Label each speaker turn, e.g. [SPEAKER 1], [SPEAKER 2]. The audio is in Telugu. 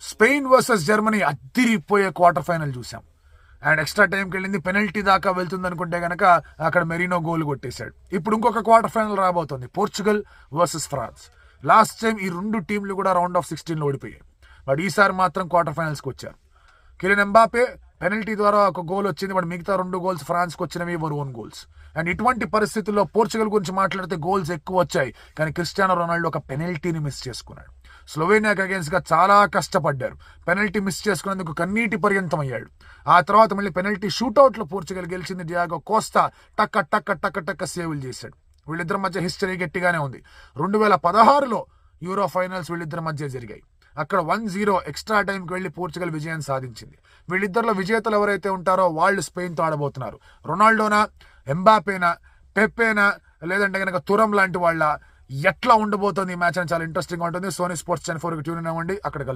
[SPEAKER 1] స్పెయిన్ వర్సెస్ జర్మనీ అద్దిరిపోయే క్వార్టర్ ఫైనల్ చూసాం. అండ్ ఎక్స్ట్రా టైంకి వెళ్ళింది, పెనల్టీ దాకా వెళ్తుంది అనుకుంటే కనుక అక్కడ మెరీనో గోల్ కొట్టేశాడు. ఇప్పుడు ఇంకొక క్వార్టర్ ఫైనల్ రాబోతుంది, Portugal versus France. Last time ఈ రెండు టీంలు కూడా రౌండ్ ఆఫ్ 16 ఓడిపోయాయి. బట్ ఈసారి మాత్రం క్వార్టర్ ఫైనల్స్కి వచ్చారు. కిలియన్ ఎంబాపే పెనల్టీ ద్వారా ఒక గోల్ వచ్చింది, బట్ మిగతా 2 గోల్స్ ఫ్రాన్స్కి వచ్చినవి వర్ ఓన్ గోల్స్. అండ్ ఇటువంటి పరిస్థితుల్లో పోర్చుగల్ గురించి మాట్లాడితే గోల్స్ ఎక్కువ వచ్చాయి, కానీ క్రిస్టియానో రొనాల్డో ఒక పెనల్టీని మిస్ చేసుకున్నాడు. స్లోవేనియాకి అగేన్స్ట్ గా చాలా కష్టపడ్డారు, పెనల్టీ మిస్ చేసుకున్నందుకు కన్నీటి పర్యంతం అయ్యాడు. ఆ తర్వాత మళ్ళీ పెనల్టీ షూట్అవుట్ లో పోర్చుగల్ గెలిచింది. డియాగో కోస్తా టక్క టక్క టక్క టక్క సేవులు చేశాడు. వీళ్ళిద్దరి మధ్య హిస్టరీ గట్టిగానే ఉంది. 2016లో యూరో ఫైనల్స్ వీళ్ళిద్దరి మధ్య జరిగాయి. అక్కడ 1-0 ఎక్స్ట్రా టైంకి వెళ్ళి పోర్చుగల్ విజయం సాధించింది. వీళ్ళిద్దరిలో విజేతలు ఎవరైతే ఉంటారో వాళ్ళు స్పెయిన్తో ఆడబోతున్నారు. రొనాల్డోనా, ఎంబాపేనా, పెప్పేనా, లేదంటే కనుక తురం లాంటి వాళ్ళ, ఎట్లా ఉండబోతుంది ఈ మ్యాచ్ అని చాలా ఇంట్రెస్టింగ్ గా ఉంటుంది. సోనీ స్పోర్ట్స్ ఛానల్ 4 ట్యూన్ అవ్వండి, అక్కడ కలుసు.